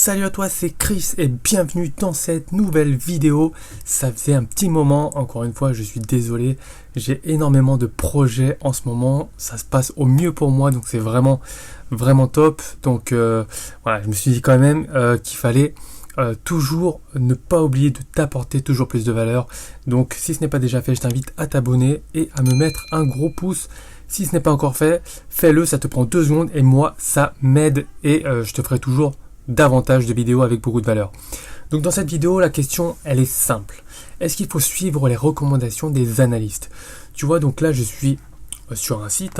Salut à toi, c'est Chris et bienvenue dans cette nouvelle vidéo. Ça faisait un petit moment, encore une fois je suis désolé, j'ai énormément de projets en ce moment, ça se passe au mieux pour moi donc c'est vraiment top. Donc voilà, je me suis dit quand même qu'il fallait toujours ne pas oublier de t'apporter toujours plus de valeur. Donc si ce n'est pas déjà fait, je t'invite à t'abonner et à me mettre un gros pouce. Si ce n'est pas encore fait, fais-le, ça te prend 2 secondes et moi ça m'aide et je te ferai toujours davantage de vidéos avec beaucoup de valeur. Donc dans cette vidéo, la question elle est simple. Est-ce qu'il faut suivre les recommandations des analystes? Tu vois, donc là je suis sur un site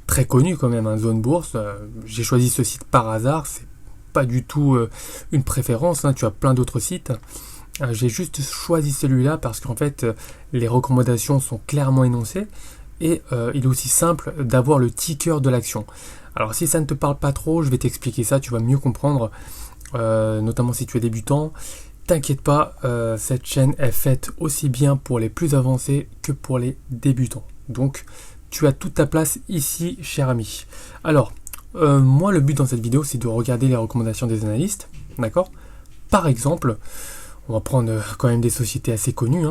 très connu quand même, Zone Bourse. J'ai choisi ce site par hasard, c'est pas du tout une préférence, tu as plein d'autres sites. J'ai juste choisi celui-là parce qu'en fait les recommandations sont clairement énoncées et il est aussi simple d'avoir le ticker de l'action. Alors si ça ne te parle pas trop, je vais t'expliquer ça, tu vas mieux comprendre, notamment si tu es débutant. T'inquiète pas, cette chaîne est faite aussi bien pour les plus avancés que pour les débutants. Donc tu as toute ta place ici, cher ami. Alors, moi le but dans cette vidéo c'est de regarder les recommandations des analystes, d'accord? Par exemple, on va prendre quand même des sociétés assez connues,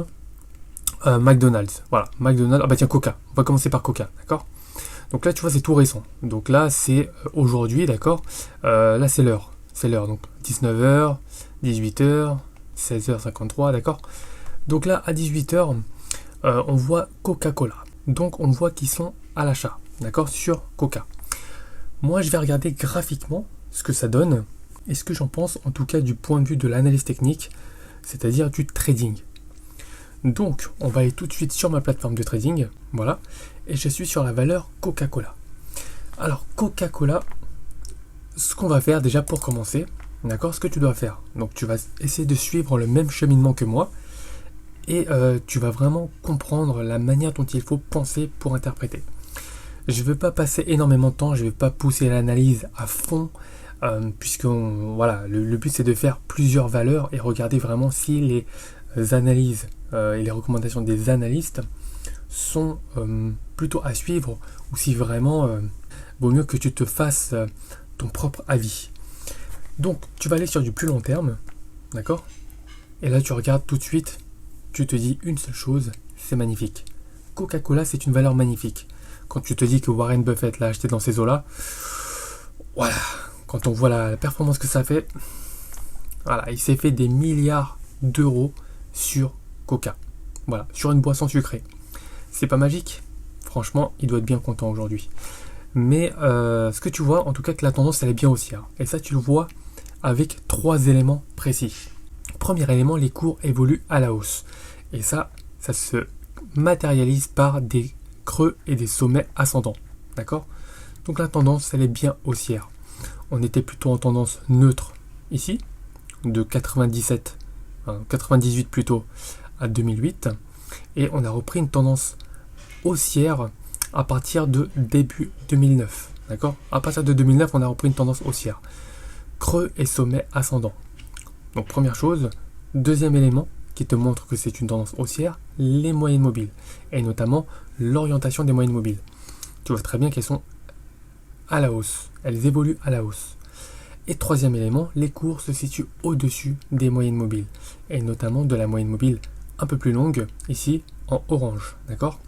McDonald's, voilà, McDonald's, tiens, Coca, on va commencer par Coca, d'accord? Donc là, tu vois, c'est tout récent. Donc là, c'est aujourd'hui, d'accord? Là, c'est l'heure. C'est l'heure. Donc 19h, 18h, 16h53, d'accord? Donc là, à 18h, on voit Coca-Cola. Donc on voit qu'ils sont à l'achat, d'accord? Sur Coca. Moi, je vais regarder graphiquement ce que ça donne et ce que j'en pense, en tout cas du point de vue de l'analyse technique, c'est-à-dire du trading. Donc, on va aller tout de suite sur ma plateforme de trading, voilà, et je suis sur la valeur Coca-Cola. Alors, Coca-Cola, ce qu'on va faire déjà pour commencer, d'accord, ce que tu dois faire. Donc, tu vas essayer de suivre le même cheminement que moi, et tu vas vraiment comprendre la manière dont il faut penser pour interpréter. Je ne vais pas passer énormément de temps, je ne vais pas pousser l'analyse à fond, puisque voilà, le but c'est de faire plusieurs valeurs et regarder vraiment si les analyses et les recommandations des analystes sont plutôt à suivre ou si vraiment vaut mieux que tu te fasses ton propre avis. Donc tu vas aller sur du plus long terme, d'accord? Et là tu regardes tout de suite, tu te dis une seule chose, c'est magnifique. Coca-Cola c'est une valeur magnifique. Quand tu te dis que Warren Buffett l'a acheté dans ces eaux-là, voilà, quand on voit la performance que ça fait, voilà, il s'est fait des milliards d'euros sur Coca. Voilà, sur une boisson sucrée. C'est pas magique? Franchement, il doit être bien content aujourd'hui. Mais ce que tu vois, en tout cas que la tendance elle est bien haussière. Et ça tu le vois avec 3 éléments précis. Premier élément, les cours évoluent à la hausse. Et ça se matérialise par des creux et des sommets ascendants. D'accord? Donc la tendance elle est bien haussière. On était plutôt en tendance neutre ici, de 98 plutôt à 2008, et on a repris une tendance haussière à partir de début 2009, d'accord? À partir de 2009, on a repris une tendance haussière, creux et sommet ascendant. Donc première chose. Deuxième élément qui te montre que c'est une tendance haussière, les moyennes mobiles, et notamment l'orientation des moyennes mobiles. Tu vois très bien qu'elles sont à la hausse, elles évoluent à la hausse. Et troisième élément, les cours se situent au-dessus des moyennes mobiles, et notamment de la moyenne mobile un peu plus longue, ici en orange, d'accord?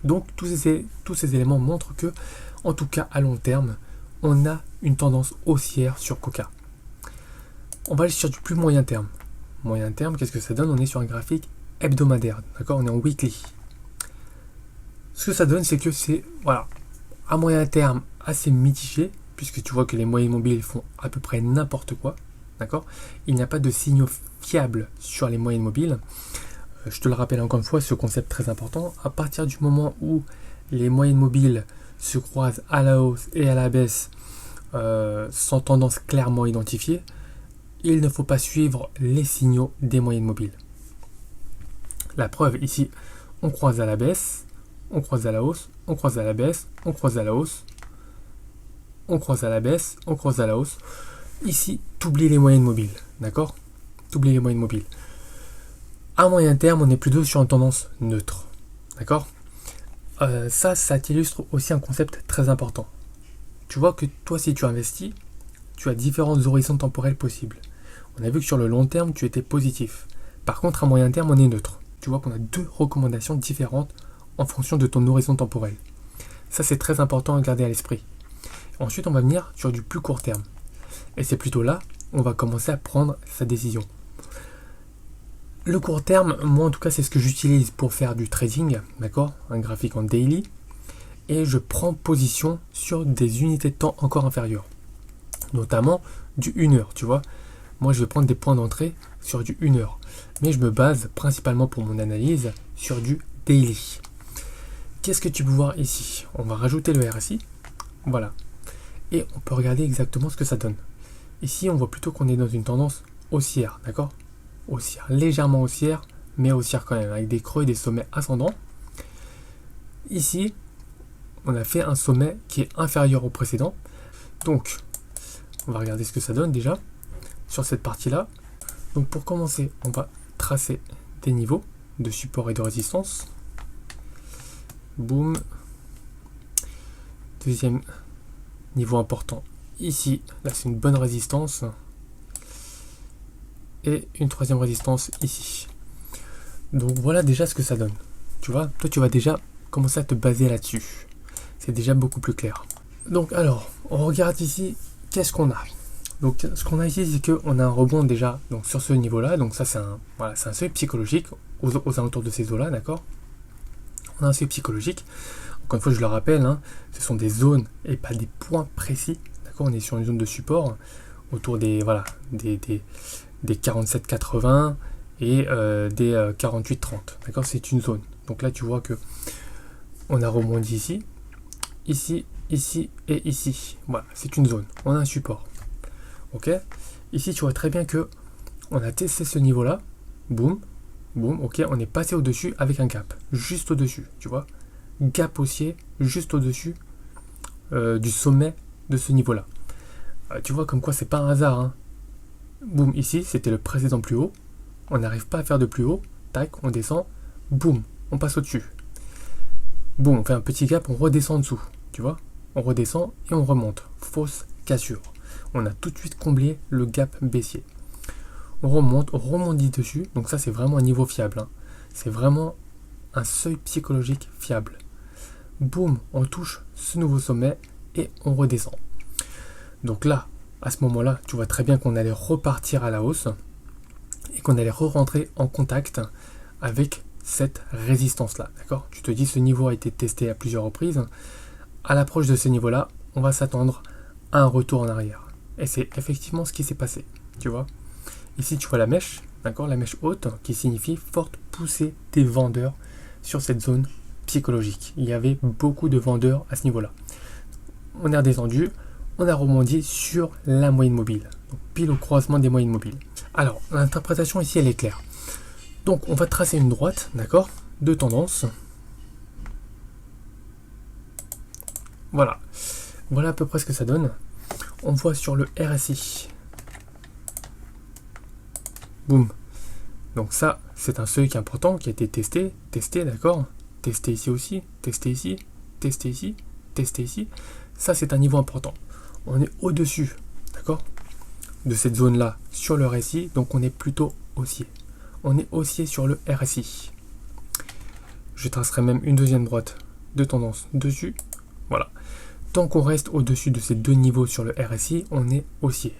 Donc tous ces éléments montrent que, en tout cas à long terme, on a une tendance haussière sur Coca. On va aller sur du plus moyen terme. Moyen terme, qu'est-ce que ça donne? On est sur un graphique hebdomadaire, d'accord? On est en weekly. Ce que ça donne, c'est que c'est, voilà, à moyen terme assez mitigé, puisque tu vois que les moyennes mobiles font à peu près n'importe quoi, d'accord? Il n'y a pas de signaux fiables sur les moyennes mobiles. Je te le rappelle encore une fois, ce concept très important. À partir du moment où les moyennes mobiles se croisent à la hausse et à la baisse sans tendance clairement identifiée, il ne faut pas suivre les signaux des moyennes mobiles. La preuve ici, on croise à la baisse, on croise à la hausse, on croise à la baisse, on croise à la hausse, on croise à la baisse, on croise à la hausse. Ici, tu oublies les moyennes mobiles, d'accord? Tu oublies les moyennes mobiles. À moyen terme, on est plutôt sur une tendance neutre, d'accord? Ça t'illustre aussi un concept très important. Tu vois que toi, si tu investis, tu as différents horizons temporels possibles. On a vu que sur le long terme, tu étais positif. Par contre, à moyen terme, on est neutre. Tu vois qu'on a deux recommandations différentes en fonction de ton horizon temporel. Ça, c'est très important à garder à l'esprit. Ensuite, on va venir sur du plus court terme. Et c'est plutôt là où on va commencer à prendre sa décision. Le court terme, moi en tout cas, c'est ce que j'utilise pour faire du trading, d'accord? Un graphique en daily. Et je prends position sur des unités de temps encore inférieures. Notamment du 1 heure, tu vois. Moi, je vais prendre des points d'entrée sur du 1 heure. Mais je me base principalement pour mon analyse sur du daily. Qu'est-ce que tu peux voir ici? On va rajouter le RSI. Voilà. Et on peut regarder exactement ce que ça donne. Ici, on voit plutôt qu'on est dans une tendance haussière, d'accord? Haussière, légèrement haussière, mais haussière quand même, avec des creux et des sommets ascendants. Ici, on a fait un sommet qui est inférieur au précédent. Donc, on va regarder ce que ça donne déjà sur cette partie-là. Donc, pour commencer, on va tracer des niveaux de support et de résistance. Boum. Deuxième niveau important ici. Là, c'est une bonne résistance. Et une troisième résistance ici. Donc, voilà déjà ce que ça donne. Tu vois, toi, tu vas déjà commencer à te baser là-dessus. C'est déjà beaucoup plus clair. Donc alors, on regarde ici, qu'est-ce qu'on a? Donc ce qu'on a ici, c'est qu'on a un rebond déjà donc, sur ce niveau-là. Donc ça, c'est un seuil psychologique aux alentours de ces eaux-là, d'accord? On a un seuil psychologique. Encore une fois, je le rappelle, hein, ce sont des zones et pas des points précis. D'accord? On est sur une zone de support autour des 47,80 et des 48,30. D'accord? C'est une zone. Donc là, tu vois que on a rebondi ici. Ici, ici et ici. Voilà, c'est une zone. On a un support. Ok. Ici, tu vois très bien que on a testé ce niveau-là. Boum, boum. Ok, on est passé au-dessus avec un gap. Juste au-dessus, tu vois. Gap haussier, juste au-dessus du sommet de ce niveau-là. Tu vois comme quoi c'est pas un hasard. Hein. Boum, ici, c'était le précédent plus haut. On n'arrive pas à faire de plus haut. Tac, on descend. Boum, on passe au-dessus. Boum, on fait un petit gap, on redescend en dessous. Tu vois, on redescend et on remonte. Fausse cassure. On a tout de suite comblé le gap baissier. On rebondit dessus. Donc ça, c'est vraiment un niveau fiable. Hein. C'est vraiment un seuil psychologique fiable. Boum, on touche ce nouveau sommet et on redescend. Donc là, à ce moment-là, tu vois très bien qu'on allait repartir à la hausse et qu'on allait re-rentrer en contact avec cette résistance-là. D'accord? Tu te dis, ce niveau a été testé à plusieurs reprises. À l'approche de ce niveau-là, on va s'attendre à un retour en arrière. Et c'est effectivement ce qui s'est passé. Tu vois? Ici, tu vois la mèche, d'accord? La mèche haute qui signifie forte poussée des vendeurs sur cette zone psychologique. Il y avait beaucoup de vendeurs à ce niveau-là. On est redescendu, on a rebondi sur la moyenne mobile. Donc, pile au croisement des moyennes mobiles. Alors, l'interprétation ici, elle est claire. Donc, on va tracer une droite, d'accord? De tendance. Voilà. Voilà à peu près ce que ça donne. On voit sur le RSI. Boum. Donc ça, c'est un seuil qui est important, qui a été testé, d'accord? Testé ici aussi, testé ici, testé ici, testé ici. Ça, c'est un niveau important. On est au-dessus, d'accord? De cette zone-là sur le RSI, donc on est plutôt haussier. On est haussier sur le RSI. Je tracerai même une deuxième droite de tendance dessus. Voilà. Tant qu'on reste au-dessus de ces deux niveaux sur le RSI, on est haussier.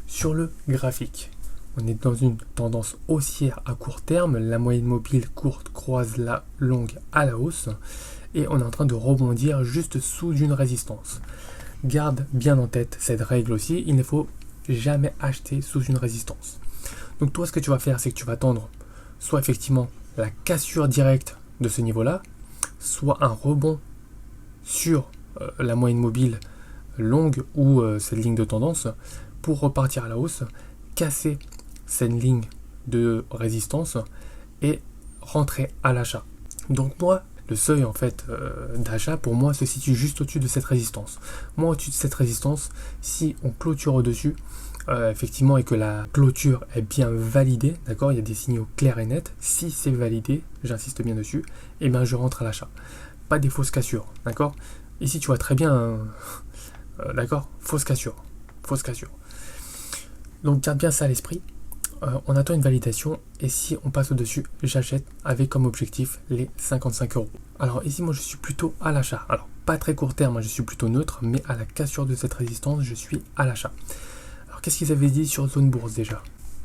Sur le graphique, on est dans une tendance haussière à court terme. La moyenne mobile courte croise la longue à la hausse. Et on est en train de rebondir juste sous une résistance. Garde bien en tête cette règle aussi. Il ne faut jamais acheter sous une résistance. Donc toi, ce que tu vas faire, c'est que tu vas attendre soit effectivement la cassure directe de ce niveau-là, soit un rebond sur la moyenne mobile longue ou cette ligne de tendance pour repartir à la hausse, casser cette ligne de résistance et rentrer à l'achat. Donc moi, le seuil en fait d'achat pour moi se situe juste au-dessus de cette résistance. Moi, au-dessus de cette résistance, si on clôture au-dessus, effectivement, et que la clôture est bien validée, d'accord, il y a des signaux clairs et nets. Si c'est validé, j'insiste bien dessus, et bien je rentre à l'achat. Pas des fausses cassures, d'accord. Ici, tu vois très bien, d'accord, fausse cassure. fausse cassure. Donc garde bien ça à l'esprit. On attend une validation et si on passe au-dessus, j'achète avec comme objectif les 55 euros. Alors ici, moi je suis plutôt à l'achat. Alors pas très court terme, je suis plutôt neutre, mais à la cassure de cette résistance, je suis à l'achat. Alors qu'est-ce qu'ils avaient dit sur zone bourse déjà?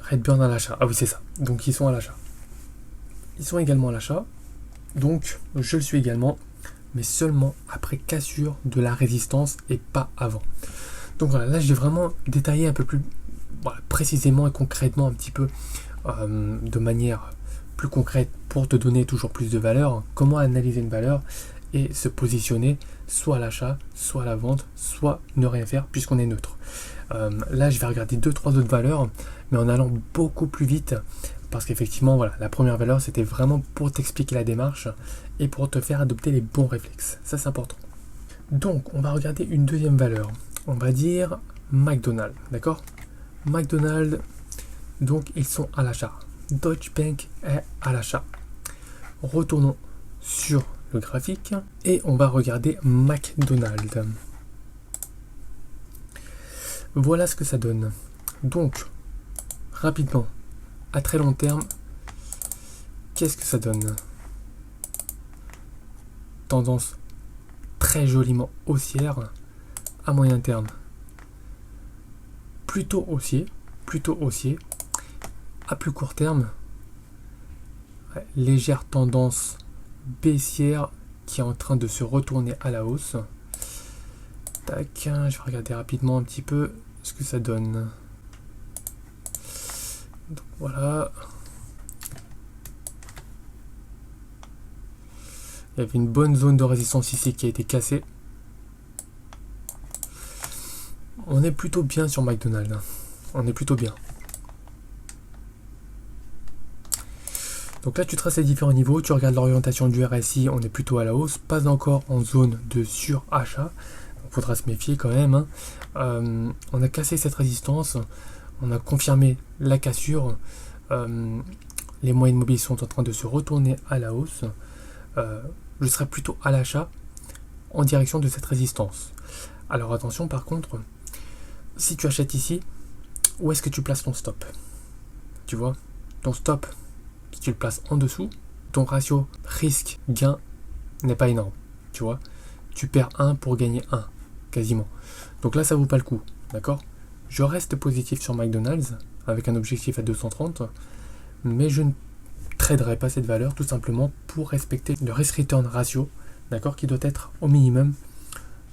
Redburn à l'achat. Ah oui, c'est ça. Donc ils sont à l'achat. Ils sont également à l'achat. Donc je le suis également, mais seulement après cassure de la résistance et pas avant. Donc voilà, là j'ai vraiment détaillé un peu plus précisément et concrètement un petit peu de manière plus concrète pour te donner toujours plus de valeur, comment analyser une valeur et se positionner soit à l'achat, soit à la vente, soit ne rien faire puisqu'on est neutre. Là je vais regarder 2-3 autres valeurs mais en allant beaucoup plus vite parce qu'effectivement voilà, la première valeur c'était vraiment pour t'expliquer la démarche et pour te faire adopter les bons réflexes, ça c'est important. Donc on va regarder une deuxième valeur, on va dire McDonald's, d'accord? McDonald's, donc ils sont à l'achat. Deutsche Bank est à l'achat. Retournons sur le graphique et on va regarder McDonald's. Voilà ce que ça donne. Donc, rapidement, à très long terme, qu'est-ce que ça donne? Tendance très joliment haussière. À moyen terme, plutôt haussier. À plus court terme, légère tendance baissière qui est en train de se retourner à la hausse. Tac, je vais regarder rapidement un petit peu ce que ça donne. Donc voilà. Il y avait une bonne zone de résistance ici qui a été cassée. On est plutôt bien sur McDonald's. On est plutôt bien. Donc là, tu traces les différents niveaux. Tu regardes l'orientation du RSI. On est plutôt à la hausse. Pas encore en zone de surachat. Il faudra se méfier quand même. On a cassé cette résistance. On a confirmé la cassure. Les moyennes mobiles sont en train de se retourner à la hausse. Je serai plutôt à l'achat en direction de cette résistance. Alors attention par contre, si tu achètes ici, où est-ce que tu places ton stop? Tu vois, ton stop, si tu le places en dessous, ton ratio risque-gain n'est pas énorme. Tu vois, tu perds 1 pour gagner 1, quasiment. Donc là, ça vaut pas le coup, d'accord? Je reste positif sur McDonald's avec un objectif à 230, mais je ne traderai pas cette valeur tout simplement pour respecter le risk-return ratio, d'accord, qui doit être au minimum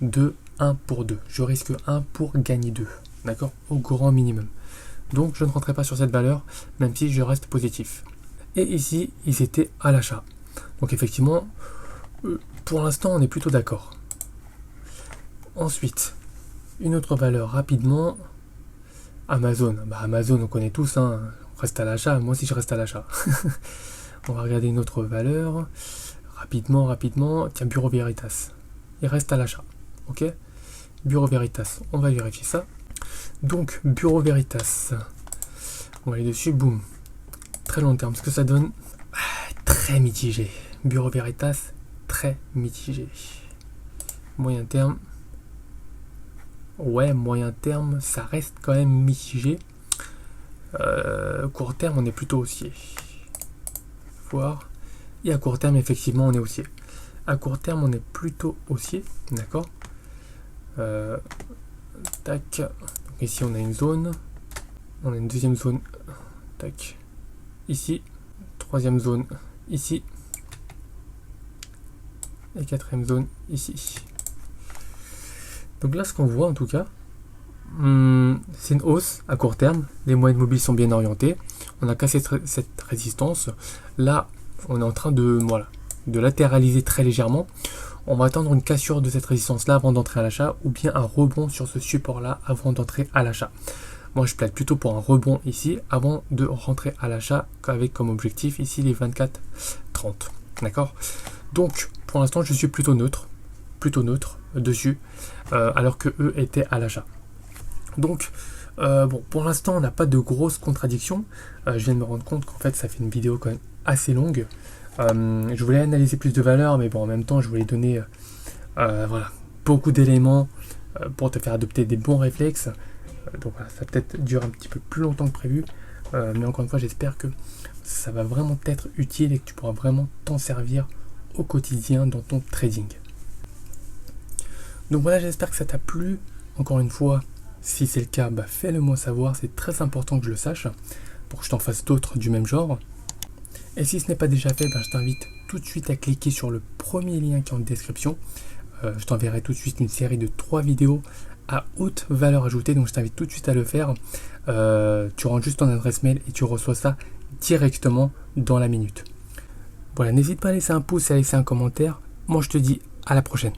de 1 pour 2. Je risque 1 pour gagner 2, d'accord, au grand minimum. Donc je ne rentrerai pas sur cette valeur, même si je reste positif. Et ici, ils étaient à l'achat. Donc effectivement, pour l'instant, on est plutôt d'accord. Ensuite, une autre valeur rapidement, Amazon. Amazon, on connaît tous, hein. On reste à l'achat. Moi aussi, je reste à l'achat. On va regarder une autre valeur. Rapidement. Tiens, Bureau Veritas. Il reste à l'achat. Ok? Bureau Veritas. On va vérifier ça. Donc, Bureau Veritas. On va aller dessus. Boum. Très long terme. Ce que ça donne, très mitigé. Bureau Veritas, très mitigé. Moyen terme. Ouais, moyen terme, ça reste quand même mitigé. Court terme, on est plutôt haussier. Voir. Et à court terme, effectivement, on est haussier. À court terme, on est plutôt haussier. D'accord. Tac. Donc ici, on a une zone. On a une deuxième zone. Tac. Ici. Troisième zone. Ici. Et quatrième zone. Ici. Donc là, ce qu'on voit en tout cas, c'est une hausse à court terme. Les moyennes mobiles sont bien orientées. On a cassé cette résistance. Là, on est en train de latéraliser très légèrement. On va attendre une cassure de cette résistance-là avant d'entrer à l'achat ou bien un rebond sur ce support-là avant d'entrer à l'achat. Moi, je plaide plutôt pour un rebond ici avant de rentrer à l'achat avec comme objectif ici les 24,30. D'accord? Donc, pour l'instant, je suis plutôt neutre dessus, alors que eux étaient à l'achat. Donc, pour l'instant, on n'a pas de grosses contradictions. Je viens de me rendre compte qu'en fait, ça fait une vidéo quand même assez longue. Je voulais analyser plus de valeurs, mais bon, en même temps, je voulais donner beaucoup d'éléments pour te faire adopter des bons réflexes. Donc voilà, ça va peut-être durer un petit peu plus longtemps que prévu. Mais encore une fois, j'espère que ça va vraiment t'être utile et que tu pourras vraiment t'en servir au quotidien dans ton trading. Donc voilà, j'espère que ça t'a plu. Encore une fois, si c'est le cas, fais-le moi savoir. C'est très important que je le sache pour que je t'en fasse d'autres du même genre. Et si ce n'est pas déjà fait, je t'invite tout de suite à cliquer sur le premier lien qui est en description. Je t'enverrai tout de suite une série de 3 vidéos à haute valeur ajoutée, donc je t'invite tout de suite à le faire. Tu rentres juste ton adresse mail et tu reçois ça directement dans la minute. Voilà, n'hésite pas à laisser un pouce et à laisser un commentaire. Moi je te dis à la prochaine.